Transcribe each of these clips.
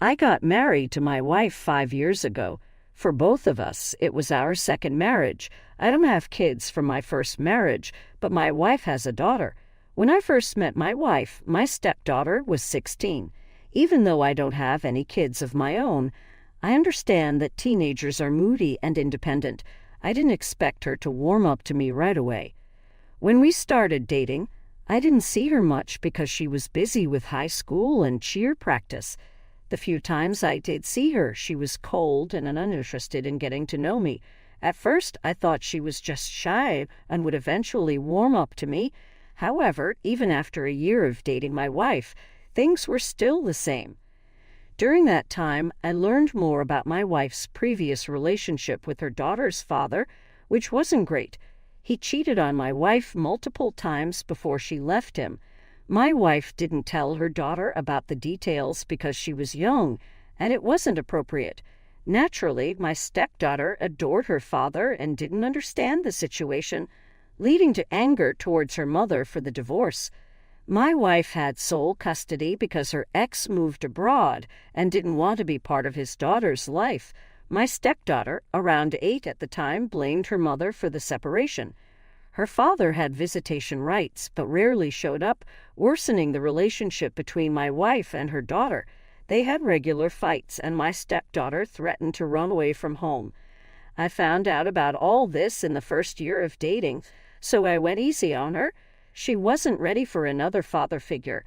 I got married to my wife 5 years ago. For both of us, it was our second marriage. I don't have kids from my first marriage, but my wife has a daughter. When I first met my wife, my stepdaughter was 16. Even though I don't have any kids of my own, I understand that teenagers are moody and independent. I didn't expect her to warm up to me right away. When we started dating, I didn't see her much because she was busy with high school and cheer practice. The few times I did see her, she was cold and uninterested in getting to know me. At first, I thought she was just shy and would eventually warm up to me. However, even after a year of dating my wife, things were still the same. During that time, I learned more about my wife's previous relationship with her daughter's father, which wasn't great. He cheated on my wife multiple times before she left him. My wife didn't tell her daughter about the details because she was young, and it wasn't appropriate. Naturally, my stepdaughter adored her father and didn't understand the situation, leading to anger towards her mother for the divorce. My wife had sole custody because her ex moved abroad and didn't want to be part of his daughter's life. My stepdaughter, around 8 at the time, blamed her mother for the separation. Her father had visitation rights but rarely showed up, worsening the relationship between my wife and her daughter. They had regular fights, and my stepdaughter threatened to run away from home. I found out about all this in the first year of dating, so I went easy on her. She wasn't ready for another father figure.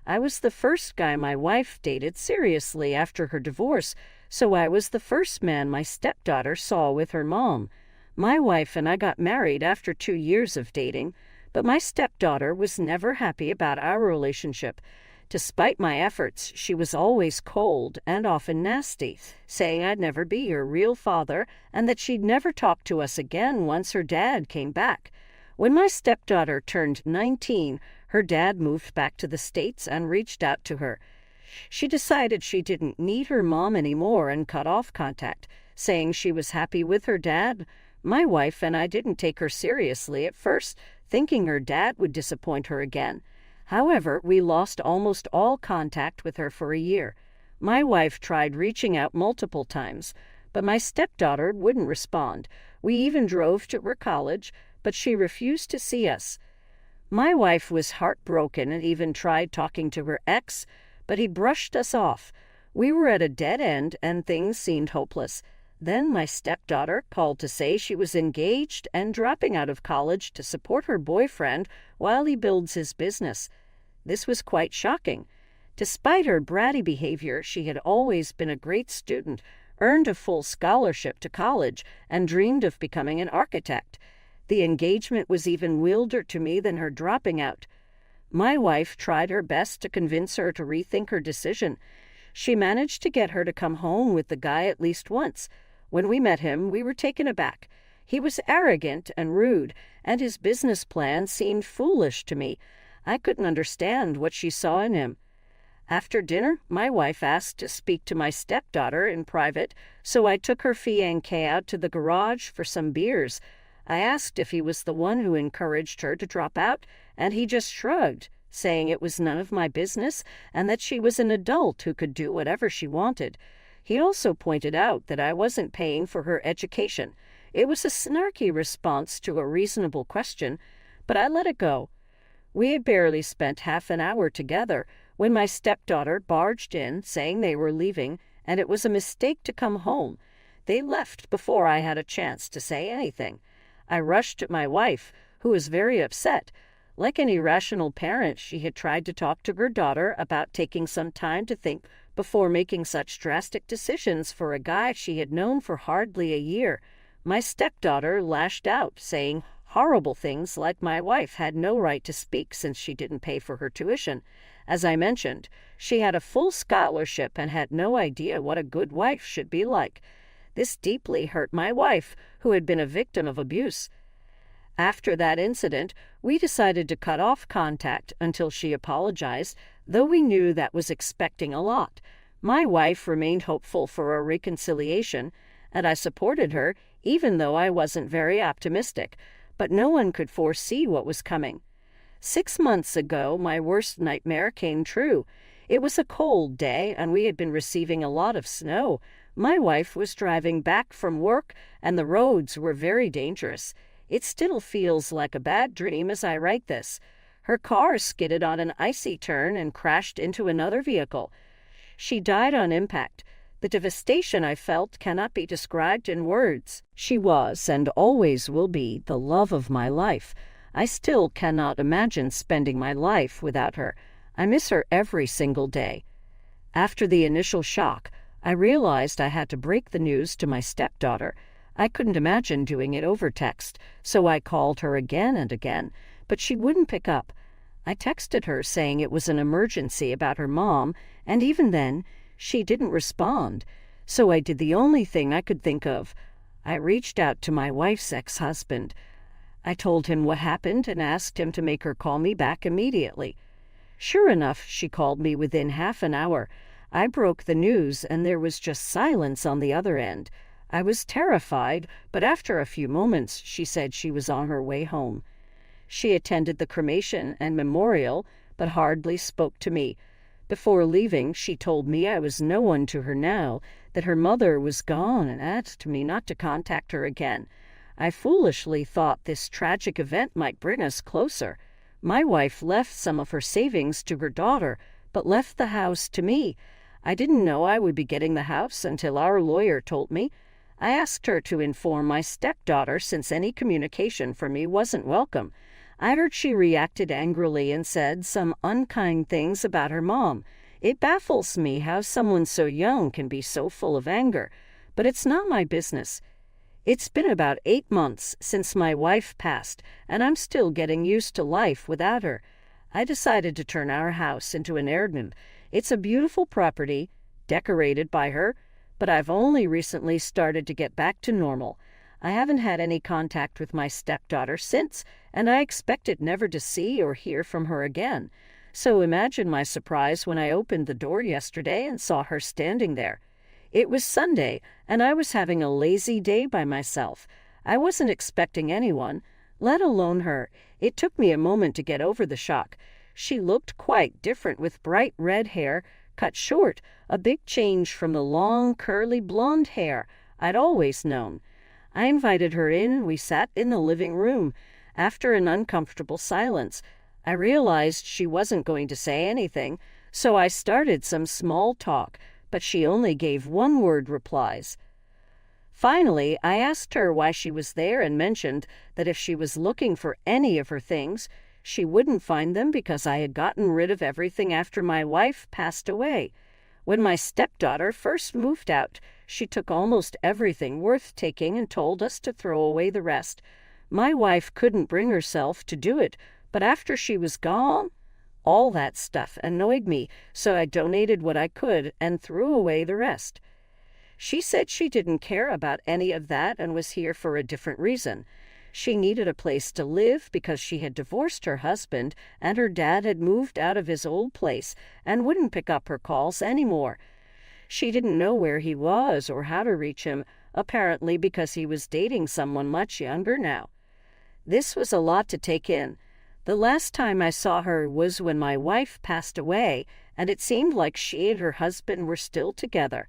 I was the first guy my wife dated seriously after her divorce, so I was the first man my stepdaughter saw with her mom. My wife and I got married after 2 years of dating, but my stepdaughter was never happy about our relationship. Despite my efforts, she was always cold and often nasty, saying I'd never be her real father and that she'd never talk to us again once her dad came back. When my stepdaughter turned 19, her dad moved back to the States and reached out to her. She decided she didn't need her mom anymore and cut off contact, saying she was happy with her dad. My wife and I didn't take her seriously at first, thinking her dad would disappoint her again. However, we lost almost all contact with her for a year. My wife tried reaching out multiple times, but my stepdaughter wouldn't respond. We even drove to her college, but she refused to see us. My wife was heartbroken and even tried talking to her ex, but he brushed us off. We were at a dead end and things seemed hopeless. Then my stepdaughter called to say she was engaged and dropping out of college to support her boyfriend while he builds his business. This was quite shocking. Despite her bratty behavior, she had always been a great student, earned a full scholarship to college, and dreamed of becoming an architect. The engagement was even wilder to me than her dropping out. My wife tried her best to convince her to rethink her decision. She managed to get her to come home with the guy at least once. When we met him, we were taken aback. He was arrogant and rude, and his business plan seemed foolish to me. I couldn't understand what she saw in him. After dinner, my wife asked to speak to my stepdaughter in private, so I took her fiancé out to the garage for some beers. I asked if he was the one who encouraged her to drop out, and he just shrugged, saying it was none of my business and that she was an adult who could do whatever she wanted. He also pointed out that I wasn't paying for her education. It was a snarky response to a reasonable question, but I let it go. We had barely spent half an hour together when my stepdaughter barged in, saying they were leaving, and it was a mistake to come home. They left before I had a chance to say anything. I rushed at my wife, who was very upset. Like any rational parent, she had tried to talk to her daughter about taking some time to think before making such drastic decisions for a guy she had known for hardly a year. My stepdaughter lashed out, saying horrible things like my wife had no right to speak since she didn't pay for her tuition. As I mentioned, she had a full scholarship and had no idea what a good wife should be like. This deeply hurt my wife, who had been a victim of abuse. After that incident, we decided to cut off contact until she apologized, though we knew that was expecting a lot. My wife remained hopeful for a reconciliation, and I supported her, even though I wasn't very optimistic. But no one could foresee what was coming. 6 months ago, my worst nightmare came true. It was a cold day, and we had been receiving a lot of snow. My wife was driving back from work, and the roads were very dangerous. It still feels like a bad dream as I write this. Her car skidded on an icy turn and crashed into another vehicle. She died on impact. The devastation I felt cannot be described in words. She was, and always will be, the love of my life. I still cannot imagine spending my life without her. I miss her every single day. After the initial shock, I realized I had to break the news to my stepdaughter. I couldn't imagine doing it over text, so I called her again and again, but she wouldn't pick up. I texted her saying it was an emergency about her mom, and even then, she didn't respond. So I did the only thing I could think of. I reached out to my wife's ex-husband. I told him what happened and asked him to make her call me back immediately. Sure enough, she called me within half an hour. I broke the news, and there was just silence on the other end. I was terrified, but after a few moments, she said she was on her way home. She attended the cremation and memorial, but hardly spoke to me. Before leaving, she told me I was no one to her now, that her mother was gone, and asked me not to contact her again. I foolishly thought this tragic event might bring us closer. My wife left some of her savings to her daughter, but left the house to me. I didn't know I would be getting the house until our lawyer told me. I asked her to inform my stepdaughter since any communication from me wasn't welcome. I heard she reacted angrily and said some unkind things about her mom. It baffles me how someone so young can be so full of anger, but it's not my business. It's been about 8 months since my wife passed, and I'm still getting used to life without her. I decided to turn our house into an Airbnb. It's a beautiful property, decorated by her, but I've only recently started to get back to normal. I haven't had any contact with my stepdaughter since, and I expected never to see or hear from her again. So imagine my surprise when I opened the door yesterday and saw her standing there. It was Sunday, and I was having a lazy day by myself. I wasn't expecting anyone, let alone her. It took me a moment to get over the shock. She looked quite different with bright red hair, cut short, a big change from the long, curly blonde hair I'd always known. I invited her in, and we sat in the living room. After an uncomfortable silence, I realized she wasn't going to say anything, so I started some small talk, but she only gave one-word replies. Finally, I asked her why she was there and mentioned that if she was looking for any of her things, she wouldn't find them because I had gotten rid of everything after my wife passed away. When my stepdaughter first moved out, she took almost everything worth taking and told us to throw away the rest. My wife couldn't bring herself to do it, but after she was gone, all that stuff annoyed me, so I donated what I could and threw away the rest. She said she didn't care about any of that and was here for a different reason. She needed a place to live because she had divorced her husband and her dad had moved out of his old place and wouldn't pick up her calls anymore. She didn't know where he was or how to reach him, apparently because he was dating someone much younger now. This was a lot to take in. The last time I saw her was when my wife passed away, and it seemed like she and her husband were still together.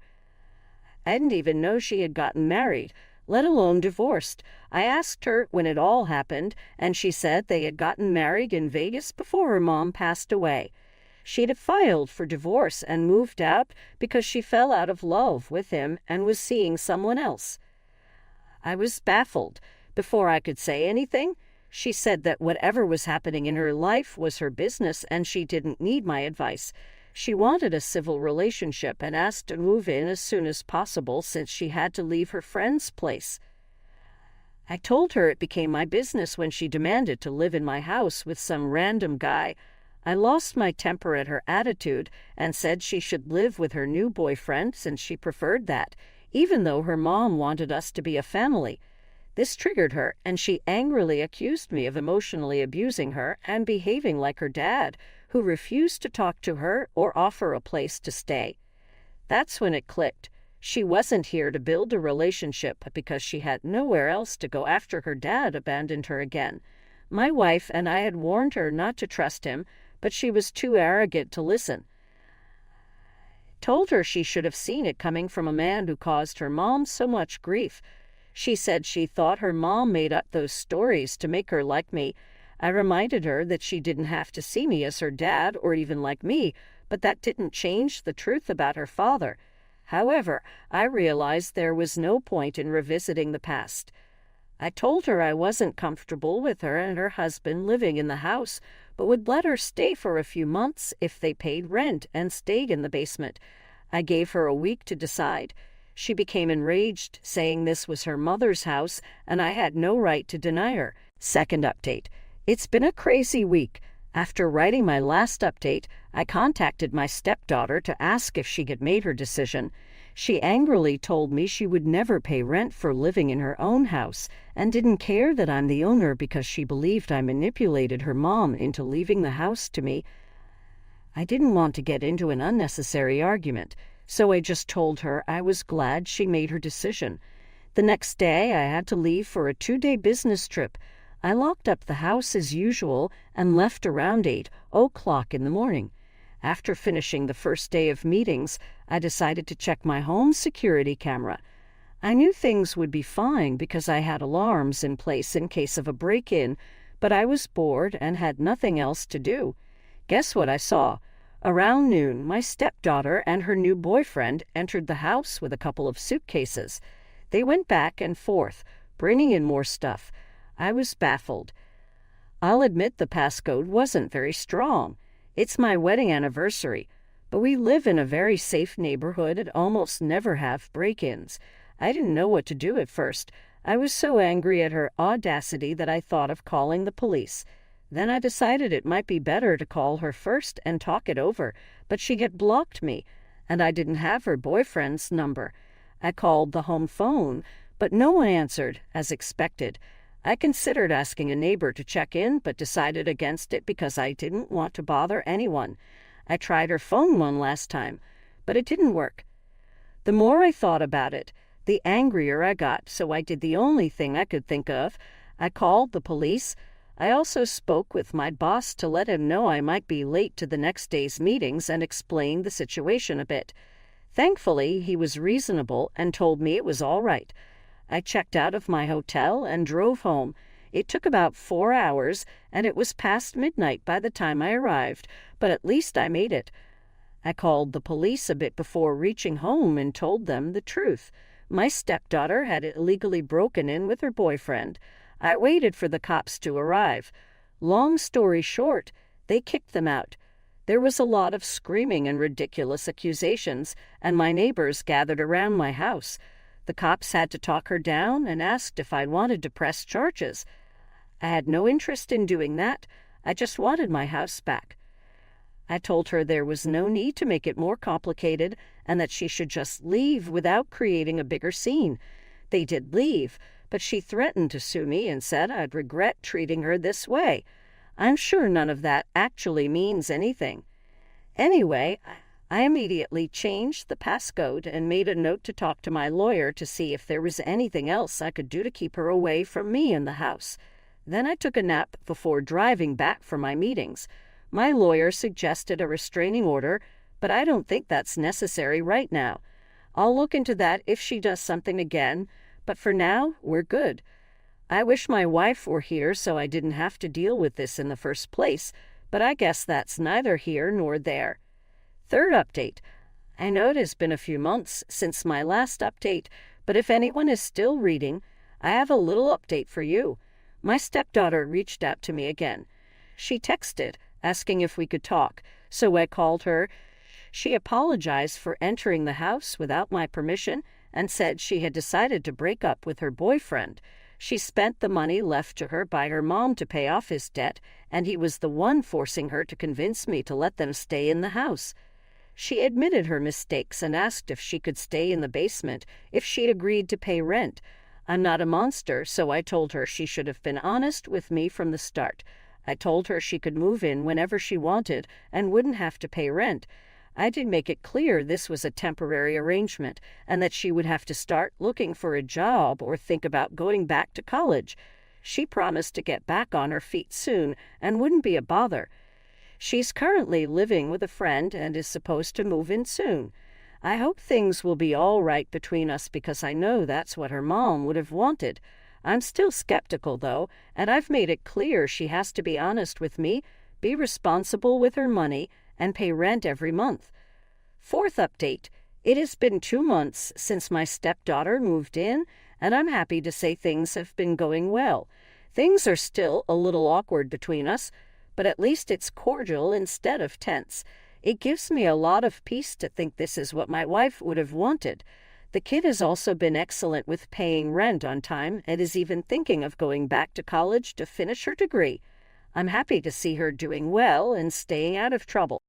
I didn't even know she had gotten married, let alone divorced. I asked her when it all happened, and she said they had gotten married in Vegas before her mom passed away. She'd filed for divorce and moved out because she fell out of love with him and was seeing someone else. I was baffled. Before I could say anything, she said that whatever was happening in her life was her business and she didn't need my advice. She wanted a civil relationship and asked to move in as soon as possible since she had to leave her friend's place. I told her it became my business when she demanded to live in my house with some random guy. I lost my temper at her attitude and said she should live with her new boyfriend since she preferred that, even though her mom wanted us to be a family. This triggered her, and she angrily accused me of emotionally abusing her and behaving like her dad, who refused to talk to her or offer a place to stay. That's when it clicked. She wasn't here to build a relationship because she had nowhere else to go after her dad abandoned her again. My wife and I had warned her not to trust him, but she was too arrogant to listen. told her she should have seen it coming from a man who caused her mom so much grief. She said she thought her mom made up those stories to make her like me. I reminded her that she didn't have to see me as her dad or even like me, but that didn't change the truth about her father. However, I realized there was no point in revisiting the past. I told her I wasn't comfortable with her and her husband living in the house, but would let her stay for a few months if they paid rent and stayed in the basement. I gave her a week to decide. She became enraged, saying this was her mother's house and I had no right to deny her. Second update. It's been a crazy week. After writing my last update, I contacted my stepdaughter to ask if she had made her decision. She angrily told me she would never pay rent for living in her own house and didn't care that I'm the owner because she believed I manipulated her mom into leaving the house to me. I didn't want to get into an unnecessary argument, so I just told her I was glad she made her decision. The next day, I had to leave for a 2-day business trip. I locked up the house as usual and left around 8:00 in the morning. After finishing the first day of meetings, I decided to check my home security camera. I knew things would be fine because I had alarms in place in case of a break-in, but I was bored and had nothing else to do. Guess what I saw? Around noon, my stepdaughter and her new boyfriend entered the house with a couple of suitcases. They went back and forth, bringing in more stuff. I was baffled. I'll admit the passcode wasn't very strong. It's my wedding anniversary, but we live in a very safe neighborhood and almost never have break-ins. I didn't know what to do at first. I was so angry at her audacity that I thought of calling the police. Then I decided it might be better to call her first and talk it over, but she had blocked me, and I didn't have her boyfriend's number. I called the home phone, but no one answered, as expected. I considered asking a neighbor to check in, but decided against it because I didn't want to bother anyone. I tried her phone one last time, but it didn't work. The more I thought about it, the angrier I got, so I did the only thing I could think of. I called the police. I also spoke with my boss to let him know I might be late to the next day's meetings and explained the situation a bit. Thankfully, he was reasonable and told me it was all right. I checked out of my hotel and drove home. It took about 4 hours, and it was past midnight by the time I arrived, but at least I made it. I called the police a bit before reaching home and told them the truth. My stepdaughter had illegally broken in with her boyfriend. I waited for the cops to arrive. Long story short, they kicked them out. There was a lot of screaming and ridiculous accusations, and my neighbors gathered around my house. The cops had to talk her down and asked if I wanted to press charges. I had no interest in doing that. I just wanted my house back. I told her there was no need to make it more complicated and that she should just leave without creating a bigger scene. They did leave, but she threatened to sue me and said I'd regret treating her this way. I'm sure none of that actually means anything. Anyway, I immediately changed the passcode and made a note to talk to my lawyer to see if there was anything else I could do to keep her away from me in the house. Then I took a nap before driving back for my meetings. My lawyer suggested a restraining order, but I don't think that's necessary right now. I'll look into that if she does something again, but for now, we're good. I wish my wife were here so I didn't have to deal with this in the first place, but I guess that's neither here nor there. Third update. I know it has been a few months since my last update, but if anyone is still reading, I have a little update for you. My stepdaughter reached out to me again. She texted, asking if we could talk, so I called her. She apologized for entering the house without my permission and said she had decided to break up with her boyfriend. She spent the money left to her by her mom to pay off his debt, and he was the one forcing her to convince me to let them stay in the house. She admitted her mistakes and asked if she could stay in the basement if she'd agreed to pay rent. I'm not a monster, so I told her she should have been honest with me from the start. I told her she could move in whenever she wanted and wouldn't have to pay rent. I did make it clear this was a temporary arrangement and that she would have to start looking for a job or think about going back to college. She promised to get back on her feet soon and wouldn't be a bother. She's currently living with a friend and is supposed to move in soon. I hope things will be all right between us because I know that's what her mom would have wanted. I'm still skeptical, though, and I've made it clear she has to be honest with me, be responsible with her money, and pay rent every month. Fourth update. It has been 2 months since my stepdaughter moved in, and I'm happy to say things have been going well. Things are still a little awkward between us, but at least it's cordial instead of tense. It gives me a lot of peace to think this is what my wife would have wanted. The kid has also been excellent with paying rent on time and is even thinking of going back to college to finish her degree. I'm happy to see her doing well and staying out of trouble.